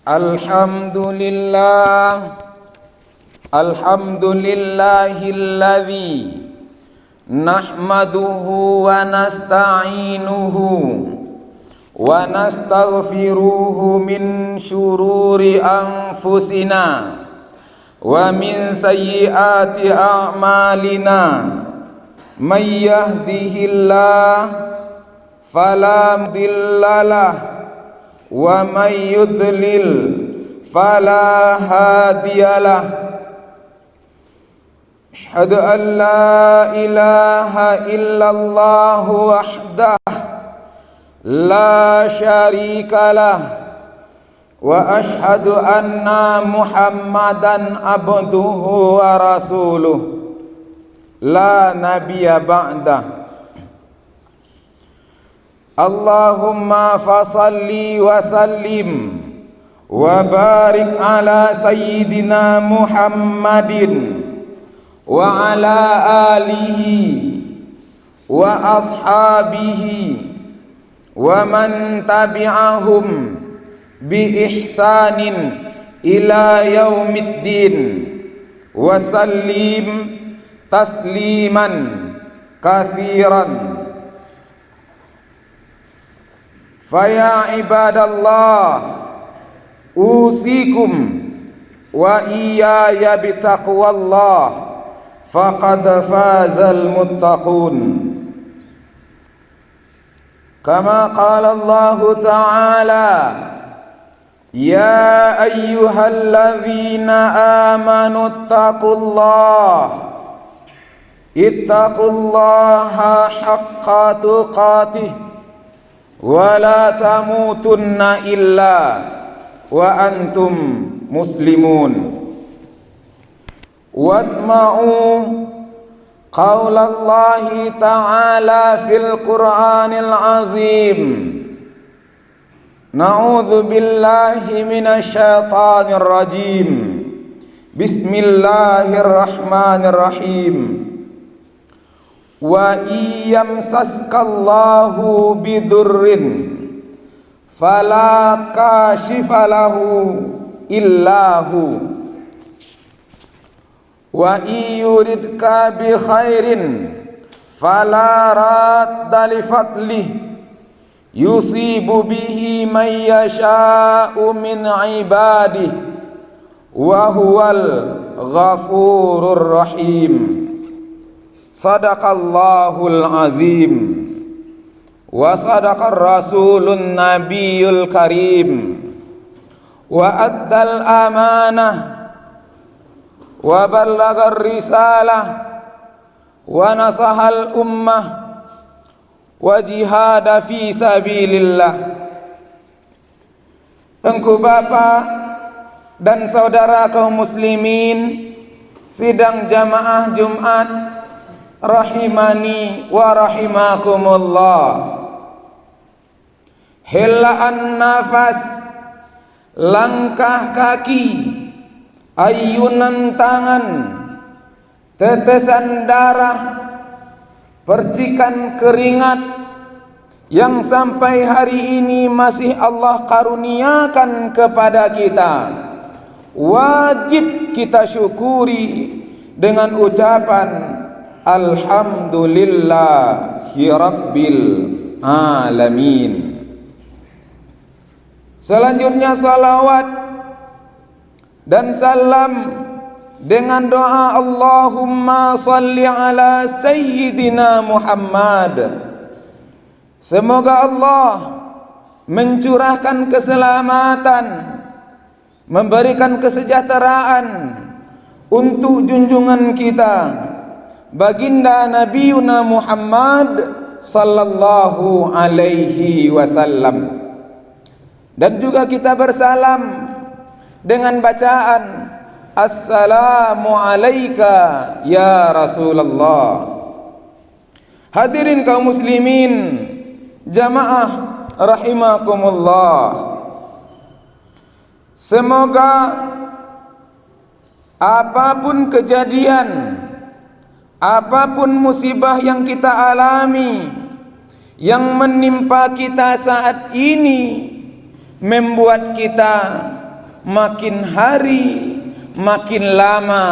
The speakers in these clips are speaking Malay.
Alhamdulillahilladzi nahmaduhu wa nasta'inuhu wa nastaghfiruhu min syururi anfusina wa min sayyiati a'malina. May yahdihillah fala mudhillalah wa may yudlil fala hadiyalah. Asyhadu an la ilaha illallah wahdah la syarikalah wa asyhadu anna Muhammadan abduhu wa rasuluh la nabiyya ba'dah. Allahumma fasalli wa sallim wa barik ala sayyidina Muhammadin wa ala alihi wa ashabihi wa man tabi'ahum bi ihsanin ila yaumiddin wa sallim tasliman katsiran. Faya ibadallah usikum wa iyaya bitaqwallah faqad fazal muttaqun. Kama qala Allah ta'ala ya ayyuhalladzina amanu ittaqullaha haqqa tuqatih wa la tamutunna illa wa antum muslimun. Wasma'u qaulallahi ta'ala fil Qur'anil azim. Na'udzu billahi minasy syaithanir rajim. Bismillahirrahmanirrahim. Wa iyamsaskallahu bidurrin fala kashifa lahu illahu wa iyuridka bi khairin fala radda li fadlih yusibu bihi man yasha'u min ibadihi wa huwal ghafurur rahim. Sadaqallahul azim wa sadaqar rasulun nabiyul karim wa addal amanah wa ballagar risalah wa nasahal ummah wa jihada fi sabilillah. Engkau Bapak dan saudara kaum muslimin sidang jamaah Jumat rahimani wa rahimakumullah. Helaan nafas, langkah kaki, ayunan tangan, tetesan darah, percikan keringat yang sampai hari ini masih Allah karuniakan kepada kita, wajib kita syukuri dengan ucapan alhamdulillahi rabbil alamin. Selanjutnya salawat dan salam dengan doa Allahumma salli ala sayyidina Muhammad. Semoga Allah mencurahkan keselamatan, memberikan kesejahteraan untuk junjungan kita baginda Nabiuna Muhammad sallallahu alaihi wasallam. Dan juga kita bersalam dengan bacaan assalamu alayka ya Rasulullah. Hadirin kaum muslimin jamaah rahimakumullah, semoga apapun kejadian, apapun musibah yang kita alami, yang menimpa kita saat ini, membuat kita makin hari makin lama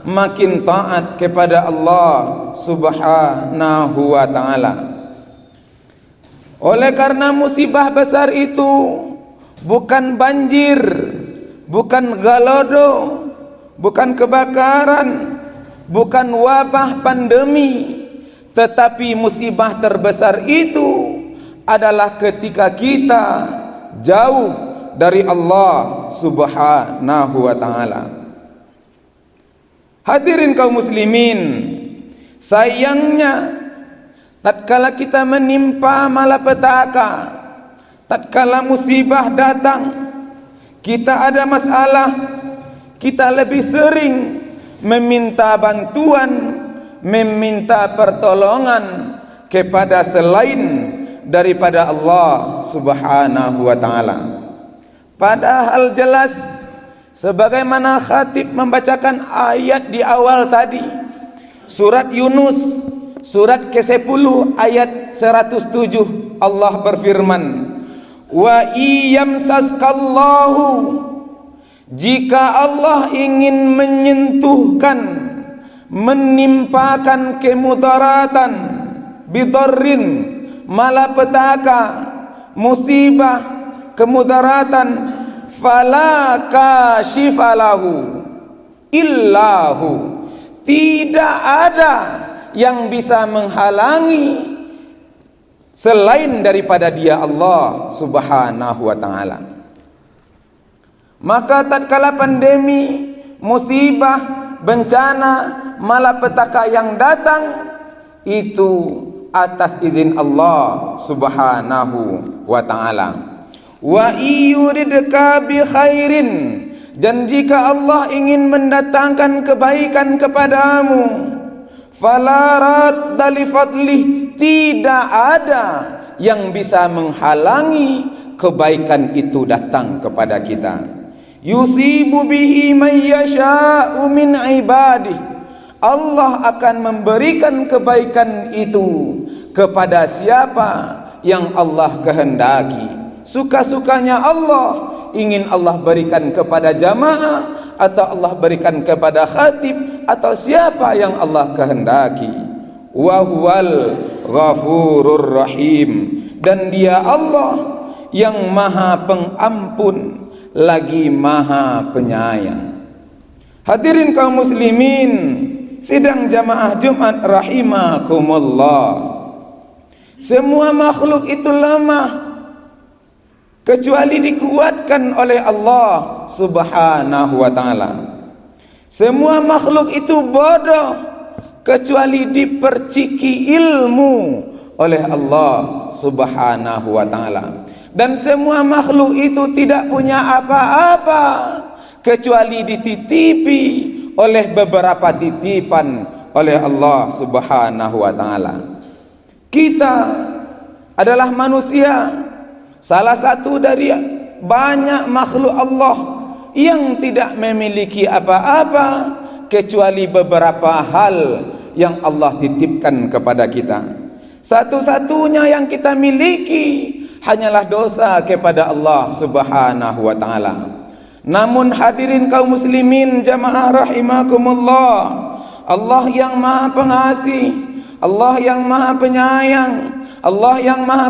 makin taat kepada Allah Subhanahu wa taala. Oleh karena musibah besar itu bukan banjir, bukan galodo, bukan kebakaran, bukan wabah pandemi, tetapi musibah terbesar itu adalah ketika kita jauh dari Allah Subhanahu wa taala. Hadirin kaum muslimin, sayangnya tatkala kita menimpa malapetaka, tatkala musibah datang, kita ada masalah, kita lebih sering meminta bantuan, meminta pertolongan kepada selain daripada Allah Subhanahu wa taala. Padahal jelas sebagaimana khatib membacakan ayat di awal tadi, surat Yunus surat ke-10 ayat 107, Allah berfirman, wa iyamsaskallahu, jika Allah ingin menyentuhkan, menimpakan kemudaratan, bidarrin, malapetaka, musibah, kemudaratan, fala kashifalahu illahu, tidak ada yang bisa menghalangi selain daripada Dia Allah Subhanahu wa taala. Maka tatkala pandemi, musibah, bencana, malapetaka yang datang, itu atas izin Allah Subhanahu wa taala. Wa iyuridka bi khairin, dan jika Allah ingin mendatangkan kebaikan kepadamu, fala radda li fadlih, tidak ada yang bisa menghalangi kebaikan itu datang kepada kita. Yusibu bihi man yasha'u min ibadih, Allah akan memberikan kebaikan itu kepada siapa yang Allah kehendaki. Suka-sukanya Allah, ingin Allah berikan kepada jamaah, atau Allah berikan kepada khatib, atau siapa yang Allah kehendaki. Wa huwal ghafurur rahim, dan Dia Allah yang Maha Pengampun lagi Maha Penyayang. Hadirin kaum muslimin, sidang jamaah Jumat rahimakumullah, semua makhluk itu lemah kecuali dikuatkan oleh Allah Subhanahu wa taala. Semua makhluk itu bodoh kecuali diperciki ilmu oleh Allah Subhanahu wa taala. Dan semua makhluk itu tidak punya apa-apa kecuali dititipi oleh beberapa titipan oleh Allah Subhanahu wa taala. Kita adalah manusia, salah satu dari banyak makhluk Allah yang tidak memiliki apa-apa kecuali beberapa hal yang Allah titipkan kepada kita. Satu-satunya yang kita miliki hanyalah dosa kepada Allah Subhanahu wa taala. Namun hadirin kaum muslimin jamaah rahimakumullah, Allah yang Maha Pengasih, Allah yang Maha Penyayang, Allah yang Maha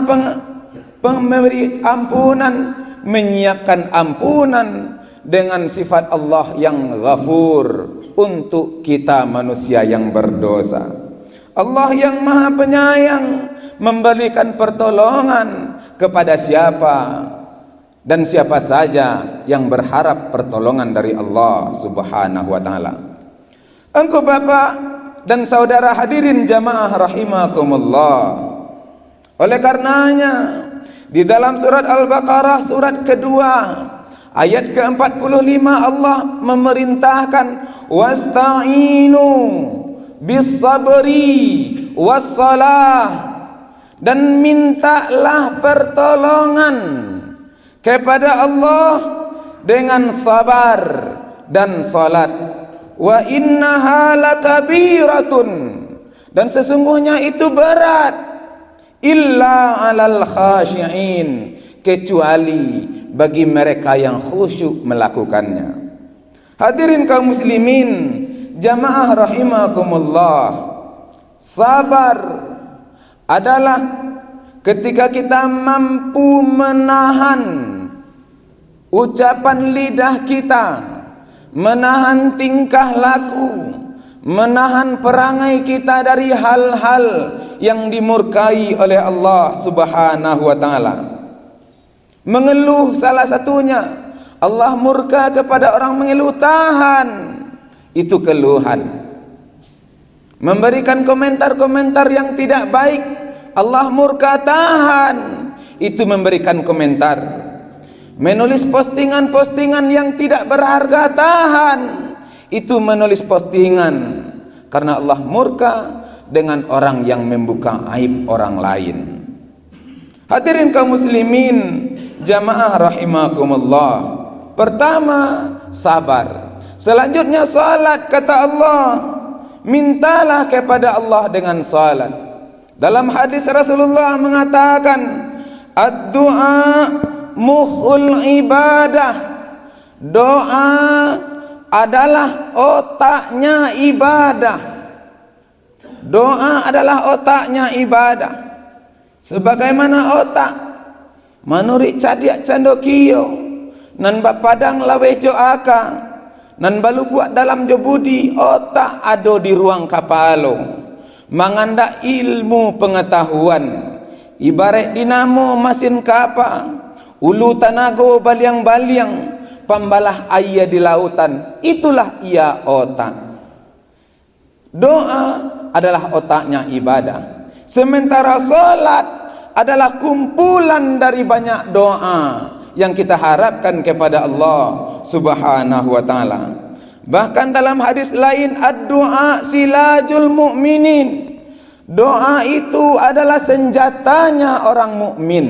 Pemberi ampunan, menyiapkan ampunan dengan sifat Allah yang ghafur untuk kita manusia yang berdosa. Allah yang Maha Penyayang memberikan pertolongan kepada siapa dan siapa saja yang berharap pertolongan dari Allah Subhanahu wa taala. Engkau Bapak dan saudara hadirin jamaah rahimakumullah, oleh karenanya di dalam surat Al-Baqarah surat kedua ayat ke-45 Allah memerintahkan wasta'inu bis-sabri was-salah, dan mintalah pertolongan kepada Allah dengan sabar dan salat. Wa innaha lakabiratun, dan sesungguhnya itu berat, illa alal khashi'in, kecuali bagi mereka yang khusyuk melakukannya. Hadirin kaum muslimin, jamaah rahimakumullah, sabar adalah ketika kita mampu menahan ucapan lidah kita, menahan tingkah laku, menahan perangai kita dari hal-hal yang dimurkai oleh Allah Subhanahu wa taala. Mengeluh salah satunya. Allah murka kepada orang mengeluh, tahan, itu keluhan. Memberikan komentar-komentar yang tidak baik, Allah murka, tahan, itu memberikan komentar. Menulis postingan-postingan yang tidak berharga, tahan, itu menulis postingan. Karena Allah murka dengan orang yang membuka aib orang lain. Hadirin kaum muslimin, jamaah rahimakumullah. Pertama, sabar. Selanjutnya salat, kata Allah, mintalah kepada Allah dengan salat. Dalam hadis Rasulullah mengatakan, ad-du'a mukhul ibadah. Doa adalah otaknya ibadah. Doa adalah otaknya ibadah. Sebagaimana otak manuri cadiak candokio nan bapadang lawe jo aka nan balu buat dalam jo budi, otak ado di ruang kapalo manganda ilmu pengetahuan ibarat dinamo mesin kapa ulu tanago baliang-baliang pambalah ayah di lautan, itulah ia otak. Doa adalah otaknya ibadah, sementara salat adalah kumpulan dari banyak doa yang kita harapkan kepada Allah Subhanahu wa taala. Bahkan dalam hadis lain, ad-du'a silajul mu'minin. Doa itu adalah senjatanya orang mukmin.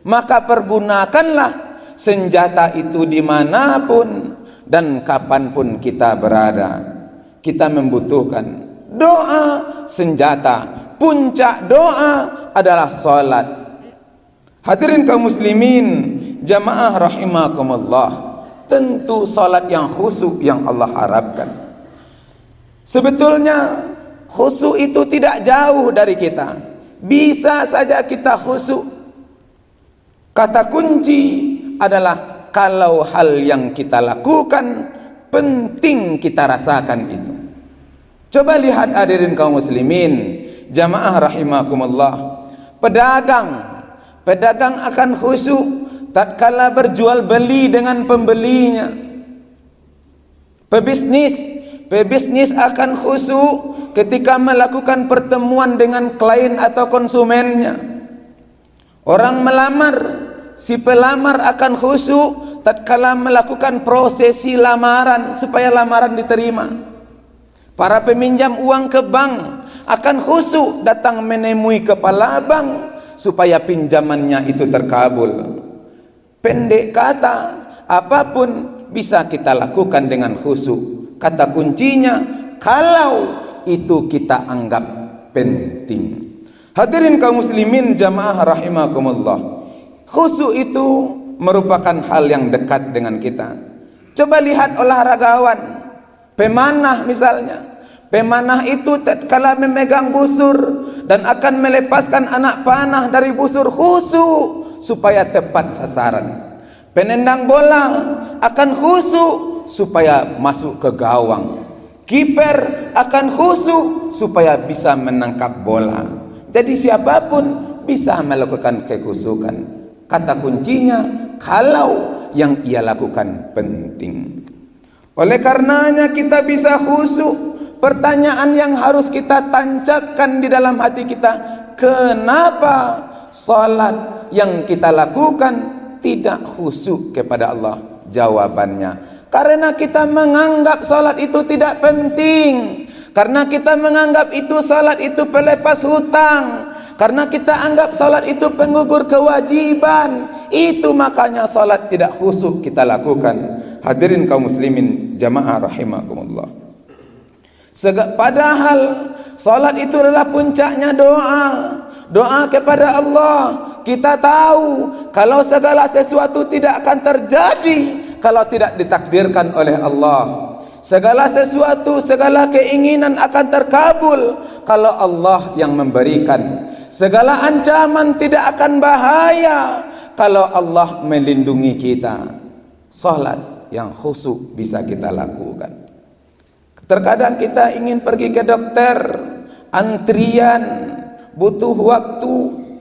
Maka pergunakanlah senjata itu dimanapun dan kapanpun kita berada. Kita membutuhkan doa, senjata. Puncak doa adalah salat. Hadirin kaum muslimin, jamaah rahimakumullah, tentu salat yang khusyuk yang Allah harapkan. Sebetulnya khusyuk itu tidak jauh dari kita. Bisa saja kita khusyuk. Kata kunci adalah kalau hal yang kita lakukan penting kita rasakan itu. Coba lihat hadirin kaum muslimin, jamaah rahimakumullah. Pedagang akan khusyuk tatkala berjual beli dengan pembelinya. Pebisnis akan khusyuk ketika melakukan pertemuan dengan klien atau konsumennya. Orang melamar, si pelamar akan khusyuk tatkala melakukan prosesi lamaran supaya lamaran diterima. Para peminjam uang ke bank akan khusyuk datang menemui kepala bank supaya pinjamannya itu terkabul. Pendek kata, apapun bisa kita lakukan dengan khusyuk. Kata kuncinya, kalau itu kita anggap penting. Hadirin kaum muslimin, jamaah rahimakumullah, khusyuk itu merupakan hal yang dekat dengan kita. Coba lihat olahragawan, pemanah misalnya. Pemanah itu tatkala memegang busur dan akan melepaskan anak panah dari busur, khusyuk supaya tepat sasaran. Penendang bola akan khusyuk supaya masuk ke gawang. Kiper akan khusyuk supaya bisa menangkap bola. Jadi siapapun bisa melakukan kekhusyukan. Kata kuncinya, kalau yang ia lakukan penting. Oleh karenanya kita bisa khusyuk. Pertanyaan yang harus kita tancapkan di dalam hati kita, kenapa salat yang kita lakukan tidak khusyuk kepada Allah? Jawabannya, karena kita menganggap salat itu tidak penting. Karena kita menganggap itu salat itu pelepas hutang. Karena kita anggap salat itu penggugur kewajiban. Itu makanya salat tidak khusyuk kita lakukan. Hadirin kaum muslimin, jamaah rahimakumullah. Padahal salat itu adalah puncaknya doa. Doa kepada Allah. kita tahu kalau segala sesuatu tidak akan terjadi kalau tidak ditakdirkan oleh Allah. Segala sesuatu, segala keinginan akan terkabul kalau Allah yang memberikan. Segala ancaman tidak akan bahaya kalau Allah melindungi kita. Salat yang khusyuk bisa kita lakukan. Terkadang kita ingin pergi ke dokter, antrian, butuh waktu,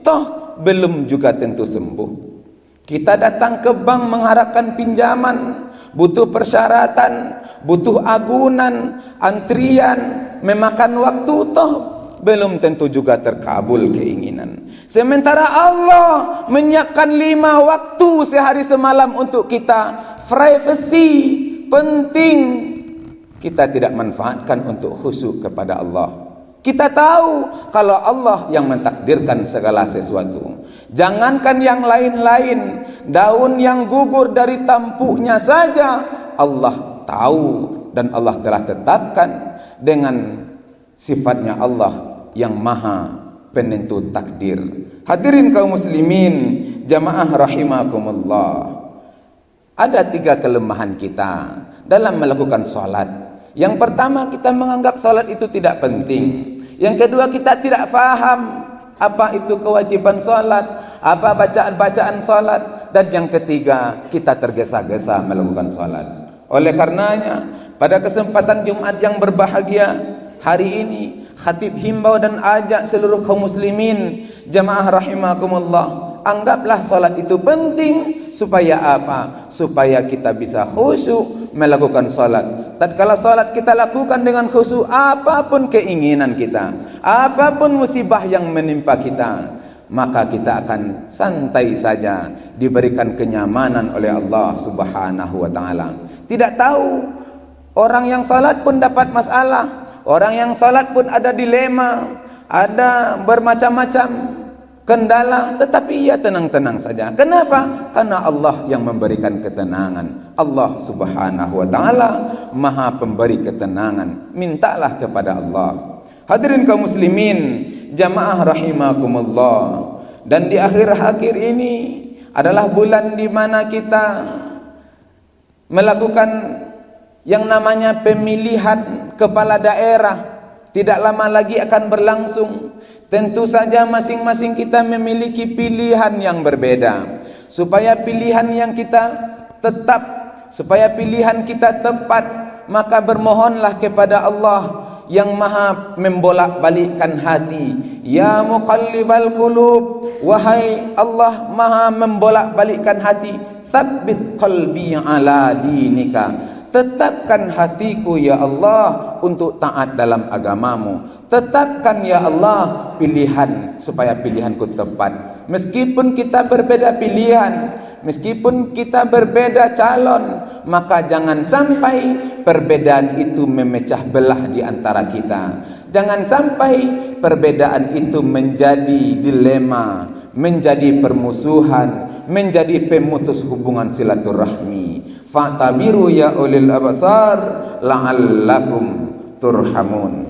toh belum juga tentu sembuh. Kita datang ke bank mengharapkan pinjaman, butuh persyaratan, butuh agunan, antrian, memakan waktu, toh belum tentu juga terkabul keinginan. Sementara Allah menyiapkan 5 waktu sehari semalam untuk kita, privacy, penting. Kita tidak manfaatkan untuk khusyuk kepada Allah. Kita tahu kalau Allah yang mentakdirkan segala sesuatu. Jangankan yang lain-lain, daun yang gugur dari tampuknya saja Allah tahu dan Allah telah tetapkan dengan sifatnya Allah yang maha penentu takdir. Hadirin kaum muslimin, jamaah rahimakumullah. Ada 3 kelemahan kita dalam melakukan salat. Yang pertama, kita menganggap salat itu tidak penting. Yang kedua, kita tidak faham apa itu kewajiban salat, apa bacaan-bacaan salat. Dan yang ketiga, kita tergesa-gesa melakukan salat. Oleh karenanya, pada kesempatan Jumat yang berbahagia hari ini, khatib himbau dan ajak seluruh kaum muslimin, jamaah rahimakumullah, anggaplah salat itu penting. Supaya apa? Supaya kita bisa khusyuk melakukan salat. Tatkala salat kita lakukan dengan khusyuk, apapun keinginan kita, apapun musibah yang menimpa kita, maka kita akan santai saja, diberikan kenyamanan oleh Allah Subhanahu wa taala. Tidak tahu, orang yang salat pun dapat masalah, orang yang salat pun ada dilema, ada bermacam-macam kendala, tetapi ia tenang-tenang saja. Kenapa? Karena Allah yang memberikan ketenangan. Allah Subhanahu wa taala Maha pemberi ketenangan. Mintalah kepada Allah. Hadirin kaum muslimin, jamaah rahimakumullah. Dan di akhir-akhir ini adalah bulan di mana kita melakukan yang namanya pemilihan kepala daerah. Tidak lama lagi akan berlangsung. Tentu saja masing-masing kita memiliki pilihan yang berbeda. Supaya pilihan yang kita tetap, supaya pilihan kita tepat, maka bermohonlah kepada Allah yang maha membolak-balikkan hati. Ya muqallibal qulub, wahai Allah maha membolak-balikkan hati, tsabbit qalbi ala dinika. Tetapkan hatiku ya Allah untuk taat dalam agamamu. Tetapkan ya Allah pilihan supaya pilihanku tepat. Meskipun kita berbeda pilihan, meskipun kita berbeda calon, maka jangan sampai perbedaan itu memecah belah di antara kita. Jangan sampai perbedaan itu menjadi dilema, menjadi permusuhan, menjadi pemutus hubungan silaturahmi. Fa'tabiru ya ulil absar la'allakum turhamun.